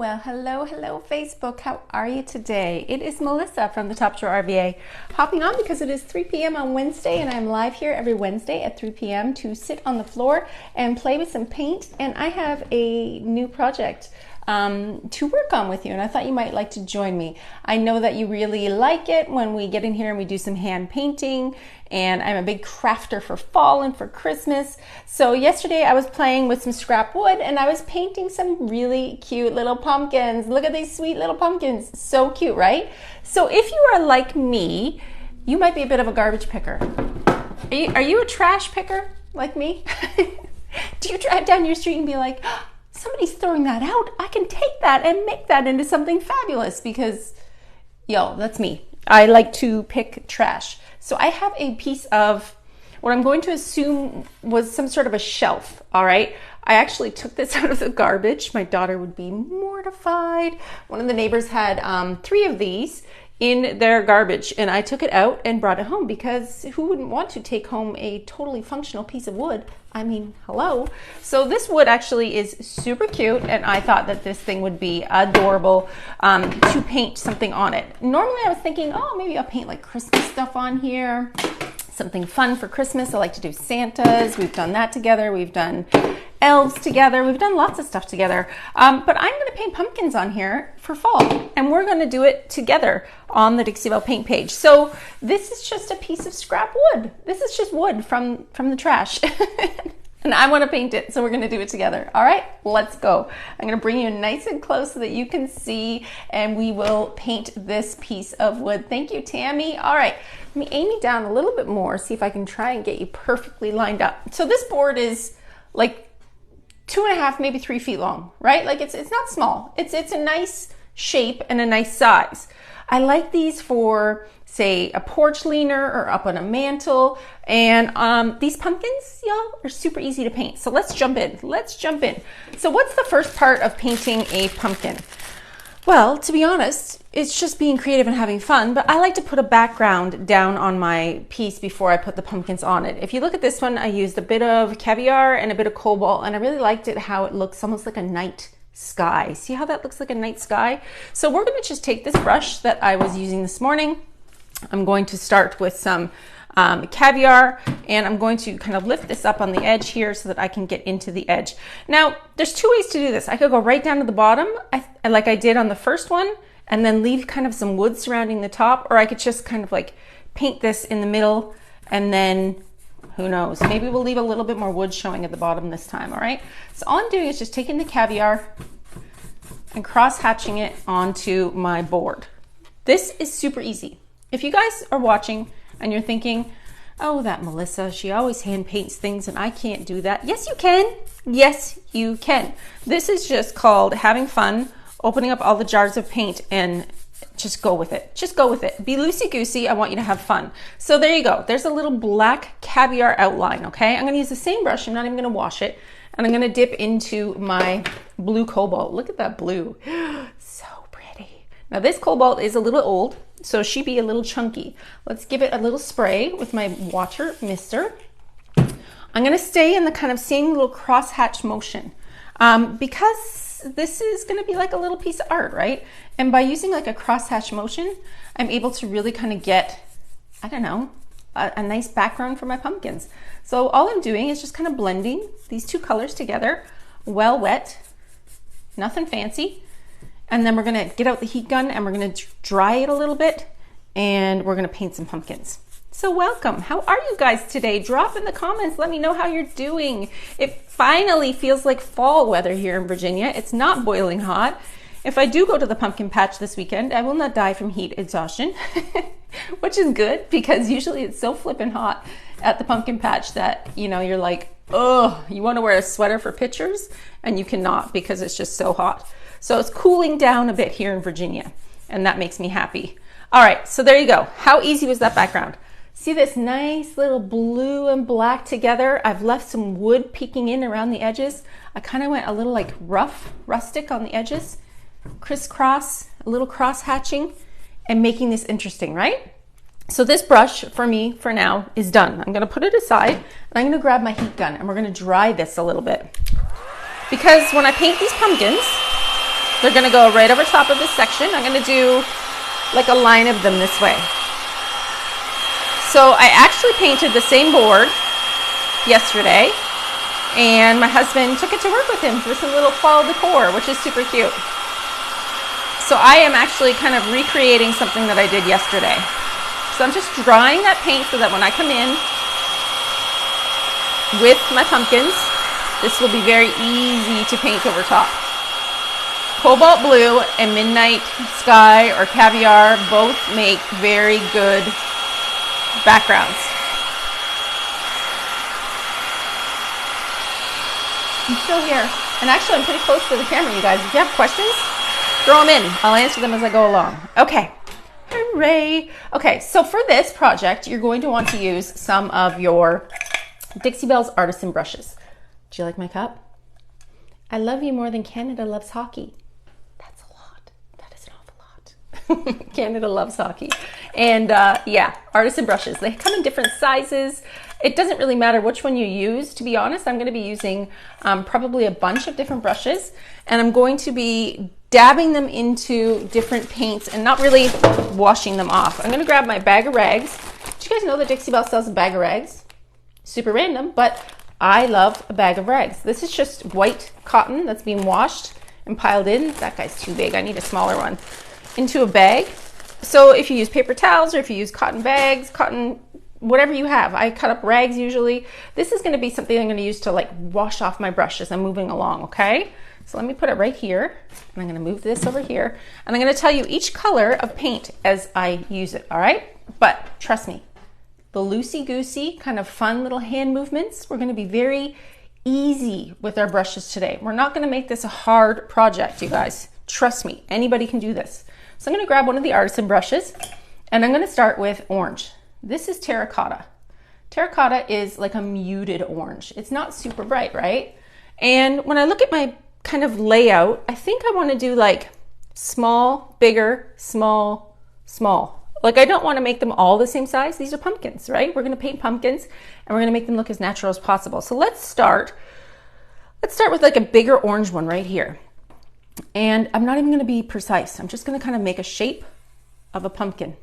Well, hello, Facebook. How are you today? It is Melissa from the Top Drawer RVA, hopping on because it is 3 p.m. on Wednesday, and I'm live here every Wednesday at 3 p.m. to sit on the floor and play with some paint. And I have a new project to work on with you, and I thought you might like to join me. I know that you really like it when we get in here and we do some hand painting, and I'm a big crafter for fall and for Christmas. So yesterday I was playing with some scrap wood and I was painting some really cute little pumpkins. Look at these sweet little pumpkins. So cute, right? So if you are like me, you might be a bit of a garbage picker. Are you a trash picker like me? Do you drive down your street and be like, oh, somebody's throwing that out, I can take that and make that into something fabulous? Because, yo, that's me. I like to pick trash. So I have a piece of what I'm going to assume was some sort of a shelf, all right? I actually took this out of the garbage. My daughter would be mortified. One of the neighbors had 3 of these in their garbage, and I took it out and brought it home because who wouldn't want to take home a totally functional piece of wood? I mean, hello. So this wood actually is super cute, and I thought that this thing would be adorable to paint something on it. Normally I was thinking, oh, maybe I'll paint like Christmas stuff on here, something fun for Christmas. I like to do Santas. We've done that together. We've done elves together. We've done lots of stuff together. But I'm going to paint pumpkins on here for fall, and we're going to do it together on the Dixie Belle paint page. So this is just a piece of scrap wood. This is just wood from the trash. And I want to paint it, so we're going to do it together. All right, let's go. I'm going to bring you nice and close so that you can see, and we will paint this piece of wood. Thank you, Tammy. All right, let me aim you down a little bit more, see if I can try and get you perfectly lined up. So this board is like 2.5, maybe 3 feet long, right? Like it's not small. It's a nice shape and a nice size. I like these for, say, a porch leaner or up on a mantle. And these pumpkins, y'all, are super easy to paint. So let's jump in. So what's the first part of painting a pumpkin? Well, to be honest, it's just being creative and having fun, but I like to put a background down on my piece before I put the pumpkins on it. If you look at this one, I used a bit of Caviar and a bit of Cobalt, and I really liked it how it looks almost like a night sky. See how that looks like a night sky? So we're going to just take this brush that I was using this morning. I'm going to start with some Caviar, and I'm going to kind of lift this up on the edge here so that I can get into the edge. Now, there's 2 ways to do this. I could go right down to the bottom, like I did on the first one, and then leave kind of some wood surrounding the top, or I could just kind of like paint this in the middle, and then who knows, maybe we'll leave a little bit more wood showing at the bottom this time, all right? So all I'm doing is just taking the Caviar and cross-hatching it onto my board. This is super easy. If you guys are watching and you're thinking, oh, that Melissa, she always hand paints things and I can't do that. Yes, you can. Yes, you can. This is just called having fun, opening up all the jars of paint and just go with it. Just go with it. Be loosey-goosey. I want you to have fun. So there you go. There's a little black Caviar outline, okay? I'm going to use the same brush. I'm not even going to wash it. And I'm going to dip into my blue Cobalt. Look at that blue. So pretty. Now this Cobalt is a little old, so she'd be a little chunky. Let's give it a little spray with my water mister. I'm going to stay in the kind of same little cross-hatch motion because this is going to be like a little piece of art, right? And by using like a cross-hatch motion, I'm able to really kind of get, I don't know, a nice background for my pumpkins. So all I'm doing is just kind of blending these 2 colors together, well wet, nothing fancy. And then we're going to get out the heat gun and we're going to dry it a little bit, and we're going to paint some pumpkins. So welcome. How are you guys today? Drop in the comments. Let me know how you're doing. It finally feels like fall weather here in Virginia. It's not boiling hot. If I do go to the pumpkin patch this weekend, I will not die from heat exhaustion, which is good because usually it's so flippin' hot at the pumpkin patch that, you know, you're like, oh, you want to wear a sweater for pictures and you cannot because it's just so hot. So it's cooling down a bit here in Virginia, and that makes me happy. All right, so there you go. How easy was that background? See this nice little blue and black together? I've left some wood peeking in around the edges. I kind of went a little like rustic on the edges, crisscross, a little cross hatching, and making this interesting, right? So this brush for me for now is done. I'm gonna put it aside and I'm gonna grab my heat gun and we're gonna dry this a little bit. Because when I paint these pumpkins, They're gonna go right over top of this section. I'm gonna do like a line of them this way. So I actually painted the same board yesterday, and my husband took it to work with him for some little fall decor, which is super cute. So I am actually kind of recreating something that I did yesterday. So I'm just drying that paint so that when I come in with my pumpkins, this will be very easy to paint over top. Cobalt blue and midnight sky or caviar both make very good backgrounds. I'm still here. And actually, I'm pretty close to the camera, you guys. If you have questions, throw them in. I'll answer them as I go along. Okay. Hooray. Okay, so for this project, you're going to want to use some of your Dixie Belle's Artisan brushes. Do you like my cup? I love you more than Canada loves hockey. That's a lot. That is an awful lot. Canada loves hockey. And yeah, Artisan brushes. They come in different sizes. It doesn't really matter which one you use. To be honest, I'm going to be using probably a bunch of different brushes, and I'm going to be dabbing them into different paints and not really washing them off. I'm going to grab my bag of rags. Do you guys know that Dixie Belle sells a bag of rags? Super random, but I love a bag of rags. This is just white cotton that's being washed and piled in. That guy's too big. I need a smaller one. Into a bag. So if you use paper towels or if you use cotton bags, cotton, whatever you have. I cut up rags usually. This is going to be something I'm going to use to like wash off my brush as I'm moving along, okay? So let me put it right here, and I'm going to move this over here, and I'm going to tell you each color of paint as I use it, all right? But trust me, the loosey-goosey kind of fun little hand movements, we're going to be very easy with our brushes today. We're not going to make this a hard project, you guys. Trust me, anybody can do this. So I'm going to grab one of the Artisan brushes, and I'm going to start with orange. This is Terracotta. Terracotta is like a muted orange. It's not super bright, right? And when I look at my kind of layout, I think I want to do like small, bigger, small, small. Like I don't want to make them all the same size. These are pumpkins, right? We're going to paint pumpkins and we're going to make them look as natural as possible. So let's start with like a bigger orange one right here. And I'm not even going to be precise. I'm just going to kind of make a shape of a pumpkin.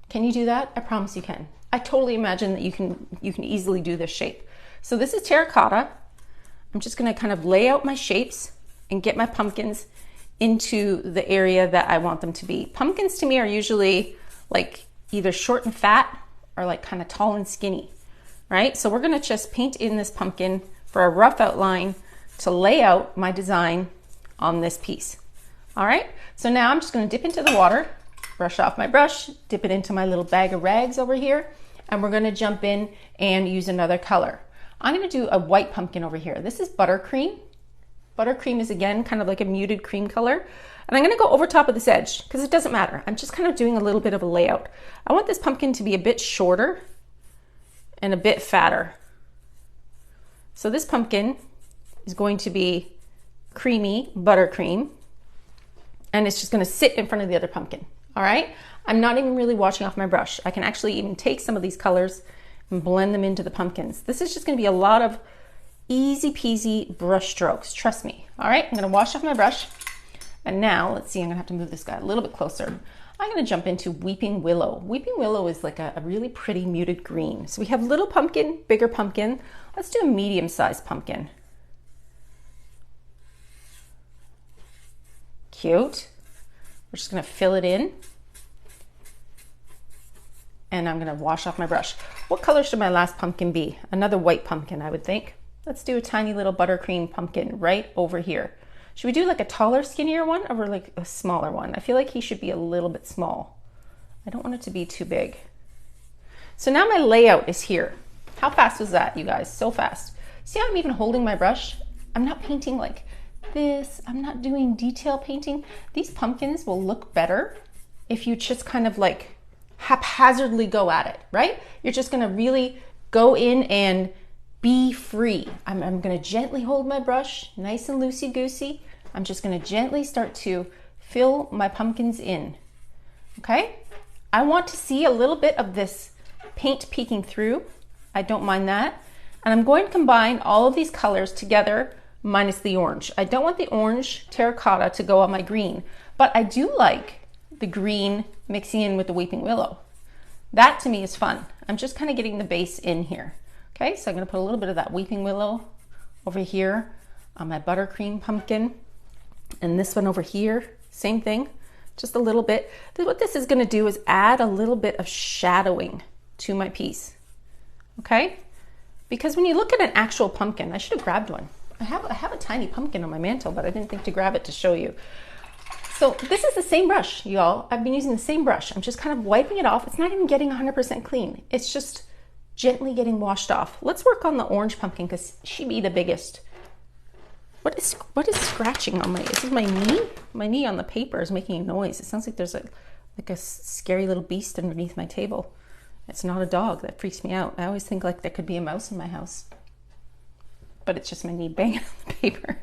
Can you do that? I promise you can. I totally imagine that you can easily do this shape. So this is Terracotta. I'm just going to kind of lay out my shapes and get my pumpkins into the area that I want them to be. Pumpkins to me are usually like either short and fat or like kind of tall and skinny, right? So we're going to just paint in this pumpkin for a rough outline to lay out my design on this piece. All right, so now I'm just going to dip into the water, brush off my brush, dip it into my little bag of rags over here, and we're going to jump in and use another color. I'm going to do a white pumpkin over here. This is Buttercream. Buttercream is again kind of like a muted cream color. And I'm going to go over top of this edge because it doesn't matter. I'm just kind of doing a little bit of a layout. I want this pumpkin to be a bit shorter and a bit fatter. So this pumpkin is going to be creamy buttercream, and it's just going to sit in front of the other pumpkin. All right. I'm not even really washing off my brush. I can actually even take some of these colors and blend them into the pumpkins. This is just going to be a lot of easy peasy brush strokes. Trust me. All right. I'm going to wash off my brush. And now let's see, I'm going to have to move this guy a little bit closer. I'm going to jump into Weeping Willow. Weeping Willow is like a really pretty muted green. So we have little pumpkin, bigger pumpkin. Let's do a medium-sized pumpkin. Cute. We're just going to fill it in. And I'm going to wash off my brush. What color should my last pumpkin be? Another white pumpkin, I would think. Let's do a tiny little buttercream pumpkin right over here. Should we do like a taller, skinnier one or like a smaller one? I feel like he should be a little bit small. I don't want it to be too big. So now my layout is here. How fast was that, you guys? So fast. See how I'm even holding my brush? I'm not painting like this. I'm not doing detail painting. These pumpkins will look better if you just kind of like haphazardly go at it, right? You're just gonna really go in and be free. I'm gonna gently hold my brush, nice and loosey-goosey. I'm just gonna gently start to fill my pumpkins in, okay? I want to see a little bit of this paint peeking through. I don't mind that. And I'm going to combine all of these colors together minus the orange. I don't want the orange terracotta to go on my green, but I do like the green mixing in with the weeping willow. That to me is fun. I'm just kind of getting the base in here. Okay, so I'm gonna put a little bit of that weeping willow over here on my buttercream pumpkin. And this one over here, same thing, just a little bit. What this is gonna do is add a little bit of shadowing to my piece, okay? Because when you look at an actual pumpkin, I should have grabbed one. I have a tiny pumpkin on my mantle, but I didn't think to grab it to show you. So this is the same brush, y'all. I've been using the same brush. I'm just kind of wiping it off. It's not even getting 100% clean. It's just gently getting washed off. Let's work on the orange pumpkin because she be the biggest. What is scratching on my, is this my knee? My knee on the paper is making a noise. It sounds like there's like a scary little beast underneath my table. It's not a dog. That freaks me out. I always think like there could be a mouse in my house. But it's just my knee banging on the paper.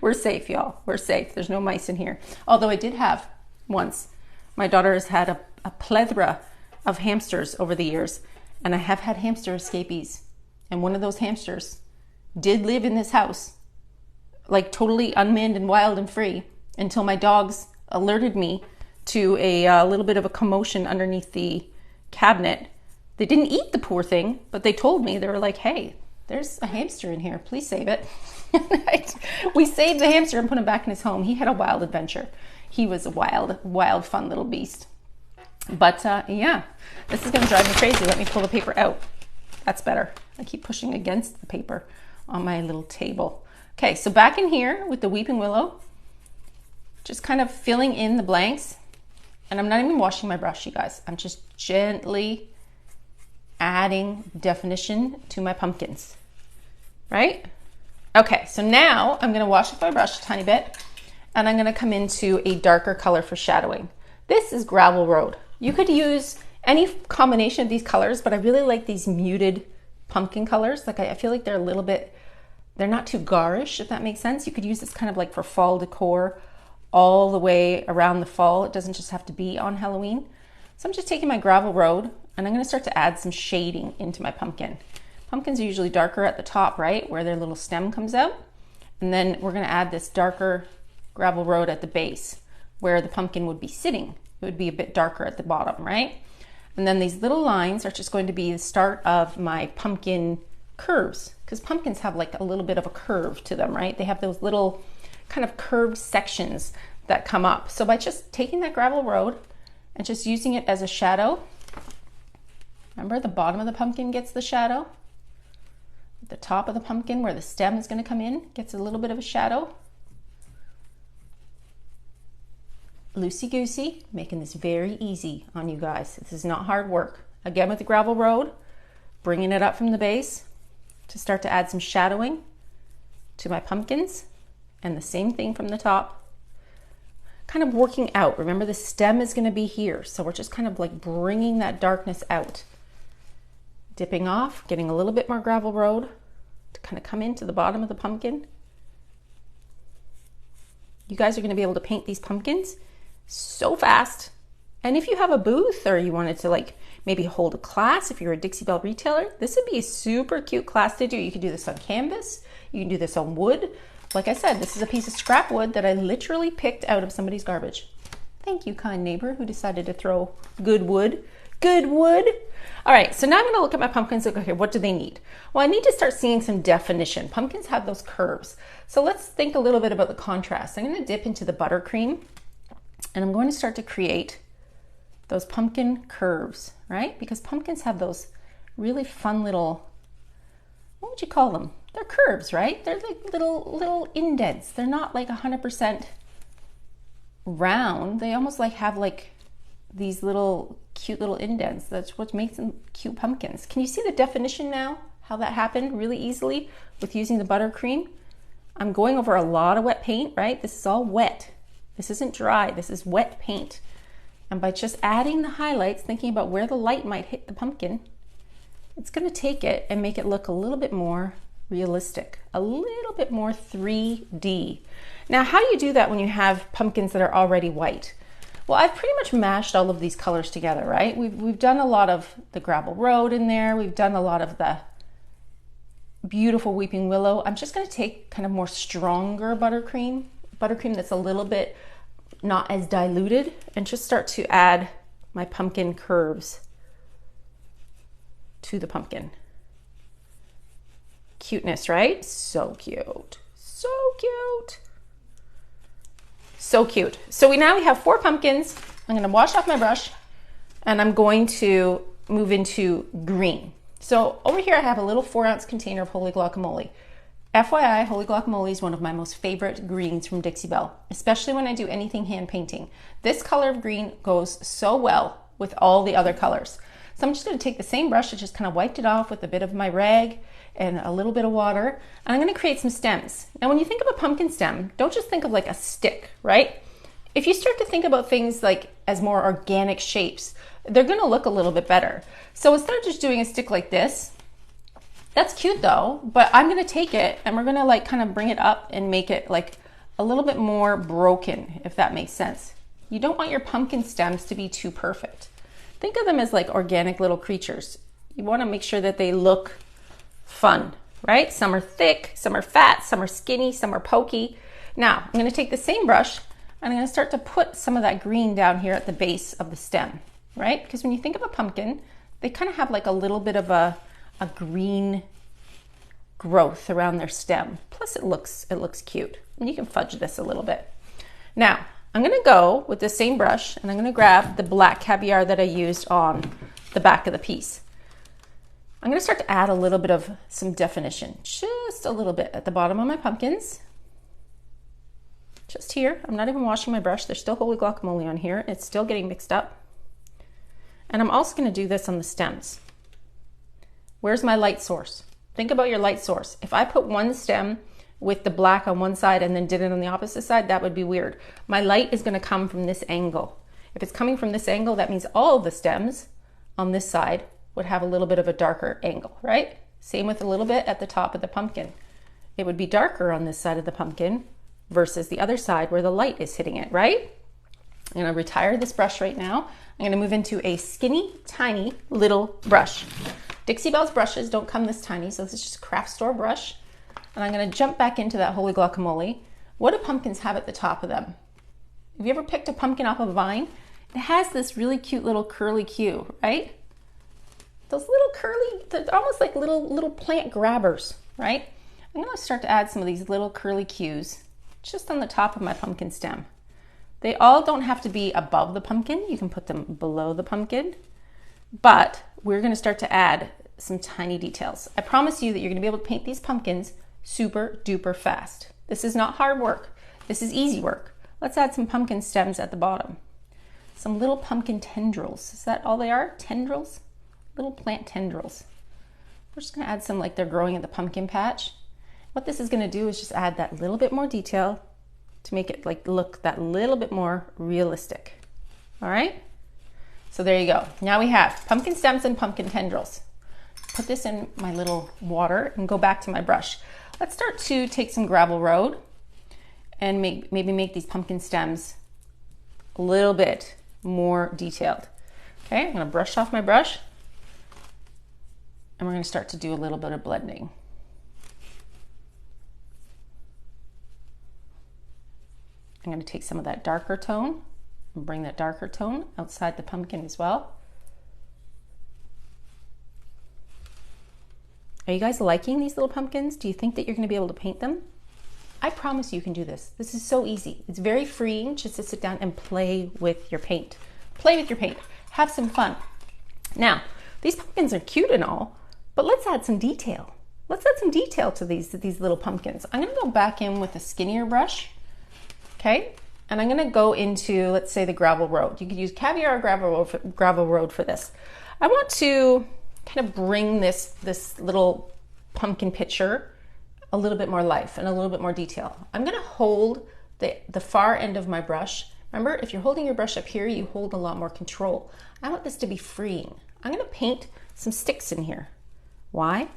We're safe, y'all. We're safe. There's no mice in here. Although I did have once. My daughter has had a plethora of hamsters over the years. And I have had hamster escapees. And one of those hamsters did live in this house, like totally unmanned and wild and free, until my dogs alerted me to a little bit of a commotion underneath the cabinet. They didn't eat the poor thing, but they told me, they were like, hey, there's a hamster in here, please save it. We saved the hamster and put him back in his home. He had a wild adventure. He was a wild, fun little beast. But yeah, this is gonna drive me crazy. Let me pull the paper out. That's better. I keep pushing against the paper on my little table. Okay, so back in here with the weeping willow, just kind of filling in the blanks. And I'm not even washing my brush, you guys. I'm just gently adding definition to my pumpkins, right? Okay, so now I'm gonna wash with my brush a tiny bit and I'm gonna come into a darker color for shadowing. This is Gravel Road. You could use any combination of these colors, but I really like these muted pumpkin colors. Like I feel like they're a little bit, they're not too garish, if that makes sense. You could use this kind of like for fall decor all the way around the fall. It doesn't just have to be on Halloween. So I'm just taking my Gravel Road and I'm gonna start to add some shading into my pumpkin. Pumpkins are usually darker at the top, right? Where their little stem comes out. And then we're gonna add this darker Gravel Road at the base where the pumpkin would be sitting. It would be a bit darker at the bottom, right? And then these little lines are just going to be the start of my pumpkin curves, because pumpkins have like a little bit of a curve to them, right? They have those little kind of curved sections that come up. So by just taking that Gravel Road and just using it as a shadow, remember the bottom of the pumpkin gets the shadow, the top of the pumpkin where the stem is going to come in gets a little bit of a shadow. Loosey-goosey, making this very easy on you guys. This is not hard work. Again with the Gravel Road, bringing it up from the base to start to add some shadowing to my pumpkins, and the same thing from the top. Kind of working out. Remember the stem is going to be here, so we're just kind of like bringing that darkness out. Dipping off, getting a little bit more Gravel Road to kind of come into the bottom of the pumpkin. You guys are going to be able to paint these pumpkins so fast. And if you have a booth or you wanted to like maybe hold a class, if you're a Dixie Belle retailer, this would be a super cute class to do. You can do this on canvas, you can do this on wood. Like I said, this is a piece of scrap wood that I literally picked out of somebody's garbage. Thank you, kind neighbor who decided to throw good wood. Good wood. All right, so now I'm gonna look at my pumpkins and go, okay, what do they need? Well, I need to start seeing some definition. Pumpkins have those curves. So let's think a little bit about the contrast. I'm gonna dip into the buttercream and I'm going to start to create those pumpkin curves, right? Because pumpkins have those really fun little, what would you call them? They're curves, right? They're like little indents. They're not like 100% round. They almost like have like these little cute little indents. That's what makes them cute pumpkins. Can you see the definition now? How that happened really easily with using the buttercream? I'm going over a lot of wet paint, right? This is all wet. This isn't dry, this is wet paint. And by just adding the highlights, thinking about where the light might hit the pumpkin, it's gonna take it and make it look a little bit more realistic, a little bit more 3D. Now, how do you do that when you have pumpkins that are already white? Well, I've pretty much mashed all of these colors together, right? We've done a lot of the Gravel Road in there. We've done a lot of the beautiful Weeping Willow. I'm just gonna take kind of more stronger buttercream that's a little bit not as diluted, and just start to add my pumpkin curves to the pumpkin. Cuteness, right? So cute, so cute, so cute. So now we have 4 pumpkins. I'm gonna wash off my brush and I'm going to move into green. So over here I have a little 4-ounce container of Holy Guacamole. FYI, Holy Guacamole is one of my most favorite greens from Dixie Belle, especially when I do anything hand painting. This color of green goes so well with all the other colors. So I'm just gonna take the same brush, I just kind of wiped it off with a bit of my rag and a little bit of water, and I'm gonna create some stems. Now when you think of a pumpkin stem, don't just think of like a stick, right? If you start to think about things like as more organic shapes, they're gonna look a little bit better. So instead of just doing a stick like this, that's cute though, but I'm gonna take it and we're gonna like kind of bring it up and make it like a little bit more broken, if that makes sense. You don't want your pumpkin stems to be too perfect. Think of them as like organic little creatures. You wanna make sure that they look fun, right? Some are thick, some are fat, some are skinny, some are pokey. Now, I'm gonna take the same brush and I'm gonna start to put some of that green down here at the base of the stem, right? Because when you think of a pumpkin, they kind of have like a little bit of a green growth around their stem. Plus it looks cute. And you can fudge this a little bit. Now, I'm gonna go with the same brush and I'm gonna grab the black caviar that I used on the back of the piece. I'm gonna start to add a little bit of some definition, just a little bit at the bottom of my pumpkins. Just here, I'm not even washing my brush. There's still Holy Guacamole on here. It's still getting mixed up. And I'm also gonna do this on the stems. Where's my light source? Think about your light source. If I put one stem with the black on one side and then did it on the opposite side, that would be weird. My light is gonna come from this angle. If it's coming from this angle, that means all of the stems on this side would have a little bit of a darker angle, right? Same with a little bit at the top of the pumpkin. It would be darker on this side of the pumpkin versus the other side where the light is hitting it, right? I'm gonna retire this brush right now. I'm gonna move into a skinny, tiny little brush. Dixie Belle's brushes don't come this tiny, so this is just a craft store brush. And I'm gonna jump back into that Holy Guacamole. What do pumpkins have at the top of them? Have you ever picked a pumpkin off a vine? It has this really cute little curly Q, right? Those little curly, they're almost like little plant grabbers, right? I'm gonna start to add some of these little curly Qs just on the top of my pumpkin stem. They all don't have to be above the pumpkin. You can put them below the pumpkin, but we're gonna start to add some tiny details. I promise you that you're gonna be able to paint these pumpkins super duper fast. This is not hard work. This is easy work. Let's add some pumpkin stems at the bottom. Some little pumpkin tendrils. Is that all they are? Tendrils? Little plant tendrils. We're just gonna add some like they're growing at the pumpkin patch. What this is gonna do is just add that little bit more detail to make it like look that little bit more realistic. All right? So there you go. Now we have pumpkin stems and pumpkin tendrils. Put this in my little water and go back to my brush. Let's start to take some gravel road and maybe make these pumpkin stems a little bit more detailed. Okay, I'm gonna brush off my brush and we're gonna start to do a little bit of blending. I'm gonna take some of that darker tone and bring that darker tone outside the pumpkin as well. Are you guys liking these little pumpkins? Do you think that you're gonna be able to paint them? I promise you can do this. This is so easy. It's very freeing just to sit down and play with your paint. Play with your paint, have some fun. Now, these pumpkins are cute and all, but let's add some detail. Let's add some detail to these little pumpkins. I'm gonna go back in with a skinnier brush, okay? And I'm gonna go into, let's say, the gravel road. You could use Caviar or gravel road for this. I want to kind of bring this little pumpkin picture a little bit more life and a little bit more detail. I'm gonna hold the far end of my brush. Remember, if you're holding your brush up here, you hold a lot more control. I want this to be freeing. I'm gonna paint some sticks in here. Why?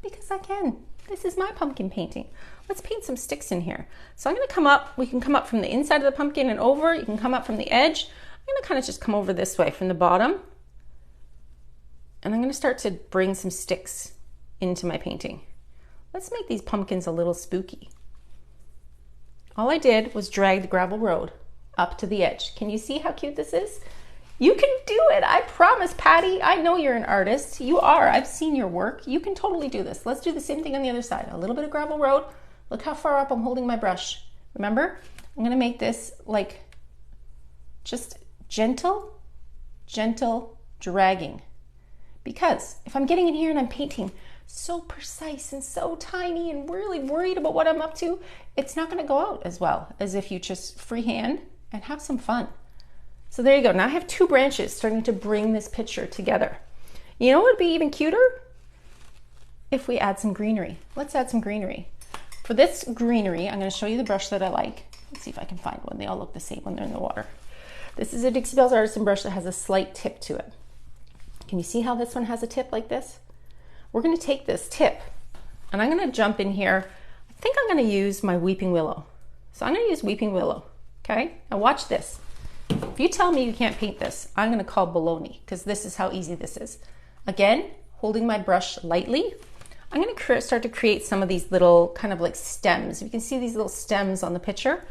Because I can. This is my pumpkin painting. Let's paint some sticks in here. So I'm gonna come up, we can come up from the inside of the pumpkin and over, you can come up from the edge. I'm gonna kind of just come over this way from the bottom. And I'm gonna start to bring some sticks into my painting. Let's make these pumpkins a little spooky. All I did was drag the gravel road up to the edge. Can you see how cute this is? You can do it. I promise, Patty. I know you're an artist. You are. I've seen your work. You can totally do this. Let's do the same thing on the other side. A little bit of gravel road. Look how far up I'm holding my brush. Remember, I'm going to make this like just gentle dragging. Because if I'm getting in here and I'm painting so precise and so tiny and really worried about what I'm up to, it's not going to go out as well as if you just freehand and have some fun. So there you go. Now I have two branches starting to bring this picture together. You know what would be even cuter? If we add some greenery. Let's add some greenery. For this greenery, I'm going to show you the brush that I like. Let's see if I can find one. They all look the same when they're in the water. This is a Dixie Belle's Artisan brush that has a slight tip to it. Can you see how this one has a tip like this? We're going to take this tip and I'm going to jump in here. I think I'm going to use my Weeping Willow. So I'm going to use Weeping Willow. Okay, now watch this. If you tell me you can't paint this, I'm going to call baloney, because this is how easy this is. Again, holding my brush lightly, I'm going to start to create some of these little kind of like stems. You can see these little stems on the picture.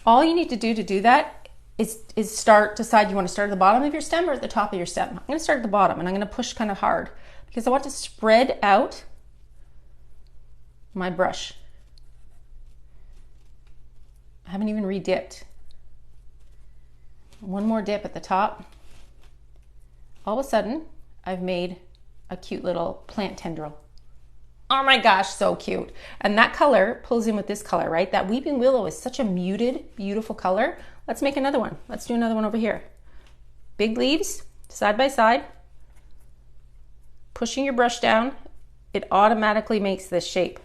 All you need to do that is decide you want to start at the bottom of your stem or at the top of your stem. I'm going to start at the bottom and I'm going to push kind of hard because I want to spread out my brush. I haven't even re-dipped. One more dip at the top. All of a sudden, I've made a cute little plant tendril. Oh my gosh, so cute. And that color pulls in with this color, right? That Weeping Willow is such a muted, beautiful color. Let's make another one. Let's do another one over here. Big leaves, side by side. Pushing your brush down, it automatically makes this shape.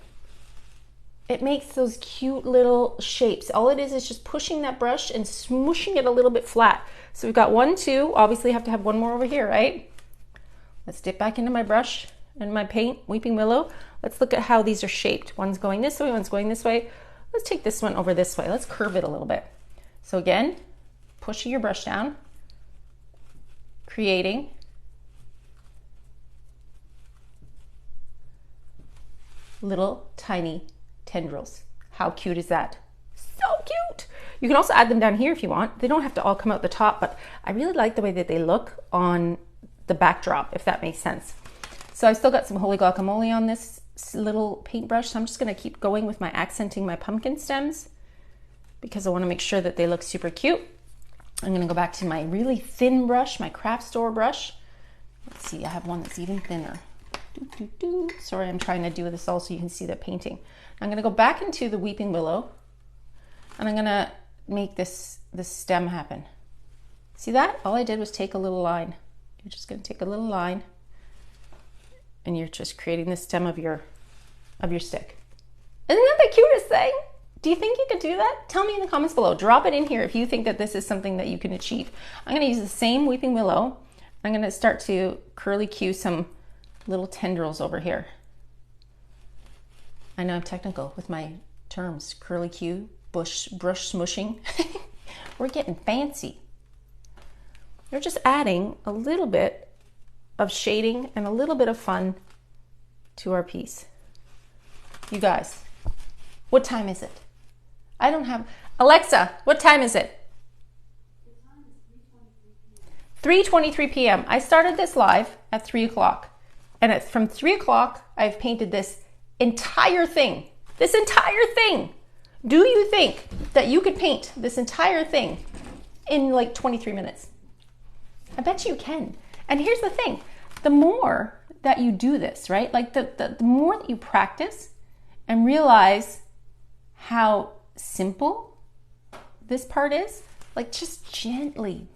It makes those cute little shapes. All it is just pushing that brush and smooshing it a little bit flat. So we've got 1, 2, obviously have to have one more over here, right? Let's dip back into my brush and my paint, Weeping Willow. Let's look at how these are shaped. One's going this way, one's going this way. Let's take this one over this way. Let's curve it a little bit. So again, pushing your brush down, creating little tiny tendrils. How cute is that? So cute. You can also add them down here if you want. They don't have to all come out the top, but I really like the way that they look on the backdrop, if that makes sense. So I've still got some Holy Guacamole on this little paintbrush, so I'm just going to keep going with my accenting my pumpkin stems because I want to make sure that they look super cute. I'm going to go back to my really thin brush, my craft store brush. Let's see, I have one that's even thinner. Sorry, I'm trying to do this all so you can see the painting. I'm going to go back into the Weeping Willow and I'm going to make this stem happen. See that? All I did was take a little line. You're just going to take a little line and you're just creating the stem of your stick. Isn't that the cutest thing? Do you think you could do that? Tell me in the comments below. Drop it in here if you think that this is something that you can achieve. I'm going to use the same Weeping Willow. I'm going to start to curly cue some little tendrils over here. I know I'm technical with my terms. Curly cue, brush smushing. We're getting fancy. You're just adding a little bit of shading and a little bit of fun to our piece. You guys, what time is it? I don't have... Alexa, what time is it? 3:23 p.m. I started this live at 3 o'clock. And from 3 o'clock, I've painted this entire thing. This entire thing. Do you think that you could paint this entire thing in like 23 minutes? I bet you can. And here's the thing. The more that you do this, right? Like the more that you practice and realize how simple this part is, like just gently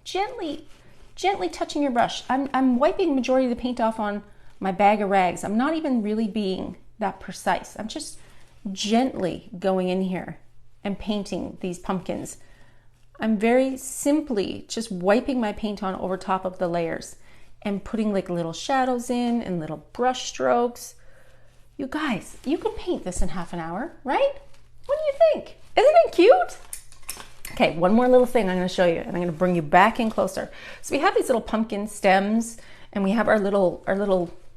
touching your brush. I'm wiping majority of the paint off on my bag of rags. I'm not even really being that precise. I'm just gently going in here and painting these pumpkins. I'm very simply just wiping my paint on over top of the layers and putting like little shadows in and little brush strokes. You guys, you can paint this in half an hour, right? What do you think? Isn't it cute? Okay, one more little thing I'm going to show you, and I'm going to bring you back in closer. So we have these little pumpkin stems, and we have our little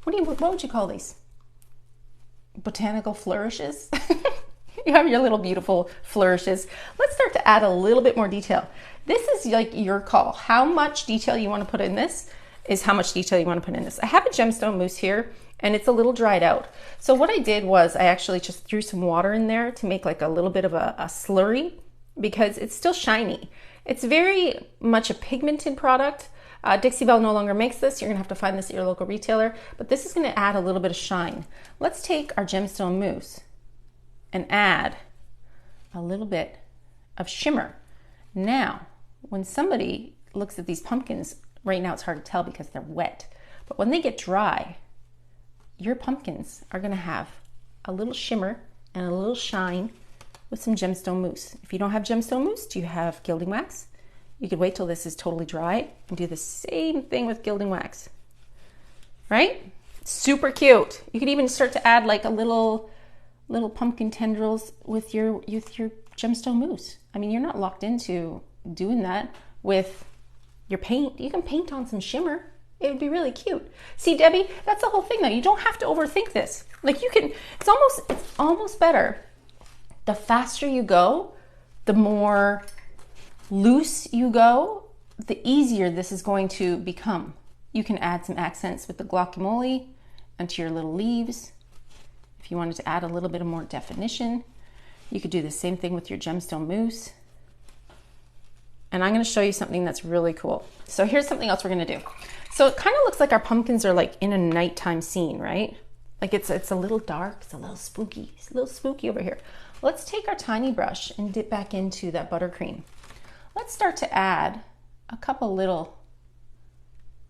what would you call these? botanical flourishes. You have your little beautiful flourishes. Let's start to add a little bit more detail. This is like your call. How much detail you want to put in this is how much detail you want to put in this. I have a gemstone mousse here and it's a little dried out. So what I did was I actually just threw some water in there to make like a little bit of a slurry because it's still shiny. It's very much a pigmented product. Dixie Belle no longer makes this. You're gonna have to find this at your local retailer, but this is gonna add a little bit of shine. Let's take our gemstone mousse and add a little bit of shimmer. Now, when somebody looks at these pumpkins, right now it's hard to tell because they're wet, but when they get dry, your pumpkins are gonna have a little shimmer and a little shine with some gemstone mousse. If you don't have gemstone mousse, do you have gilding wax? You could wait till this is totally dry and do the same thing with gilding wax, right? Super cute. You could even start to add like a little pumpkin tendrils with your gemstone mousse. I mean, you're not locked into doing that with your paint. You can paint on some shimmer. It would be really cute. See, Debbie, that's the whole thing though. You don't have to overthink this. Like you can, it's almost better. The faster you go, the more loose you go, the easier this is going to become. You can add some accents with the guacamole onto your little leaves. If you wanted to add a little bit of more definition, you could do the same thing with your gemstone mousse. And I'm going to show you something that's really cool. So here's something else we're going to do. So it kind of looks like our pumpkins are like in a nighttime scene, right? Like it's a little dark, it's a little spooky. It's a little spooky over here. Let's take our tiny brush and dip back into that buttercream. Let's start to add a couple little,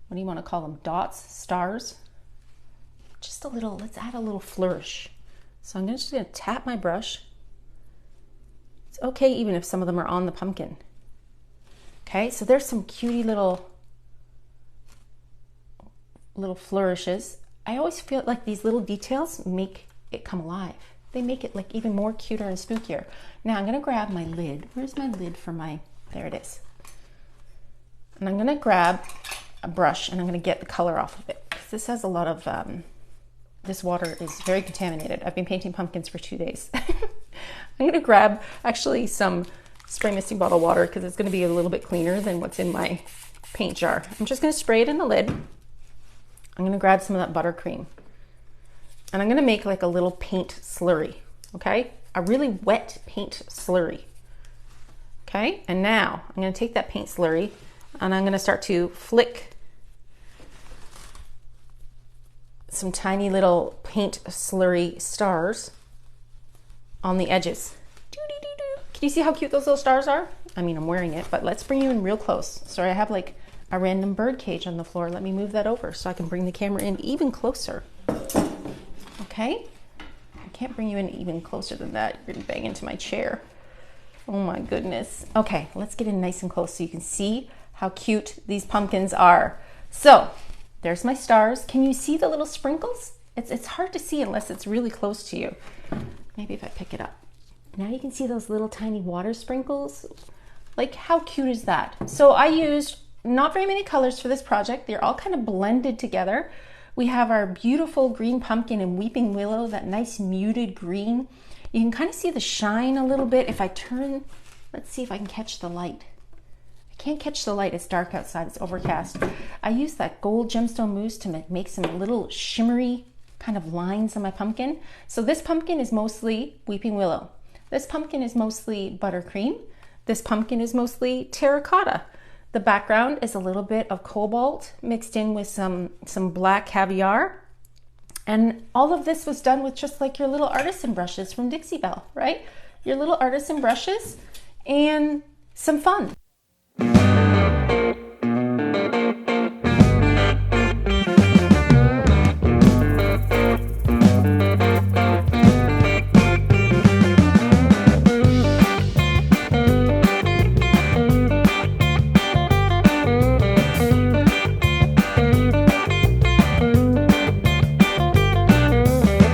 what do you want to call them? Dots, stars. Just a little, let's add a little flourish. So I'm just going to tap my brush. It's okay even if some of them are on the pumpkin. Okay, so there's some cutie little flourishes. I always feel like these little details make it come alive. They make it like even more cuter and spookier. Now I'm going to grab my lid. Where's my lid for my, there it is. And I'm going to grab a brush and I'm going to get the color off of it. This has a lot of, this water is very contaminated. I've been painting pumpkins for 2 days. I'm going to grab actually some spray misting bottle water because it's going to be a little bit cleaner than what's in my paint jar. I'm just going to spray it in the lid. I'm going to grab some of that buttercream and I'm going to make like a little paint slurry, okay? A really wet paint slurry, okay? And now I'm going to take that paint slurry and I'm going to start to flick some tiny little paint slurry stars on the edges. Can you see how cute those little stars are? I mean, I'm wearing it, but let's bring you in real close. Sorry, I have like a random bird cage on the floor. Let me move that over so I can bring the camera in even closer. Okay? I can't bring you in even closer than that. You're gonna bang into my chair. Oh my goodness. Okay, let's get in nice and close so you can see how cute these pumpkins are. So, there's my stars. Can you see the little sprinkles? It's hard to see unless it's really close to you. Maybe if I pick it up. Now you can see those little tiny water sprinkles. Like, how cute is that? So I used not very many colors for this project. They're all kind of blended together. We have our beautiful green pumpkin and weeping willow, that nice muted green. You can kind of see the shine a little bit. If I turn, let's see if I can catch the light. I can't catch the light, it's dark outside, it's overcast. I used that gold gemstone mousse to make some little shimmery kind of lines on my pumpkin. So this pumpkin is mostly weeping willow. This pumpkin is mostly buttercream. This pumpkin is mostly terracotta. The background is a little bit of cobalt mixed in with some black caviar. And all of this was done with just like your little artisan brushes from Dixie Belle, right? Your little artisan brushes and some fun.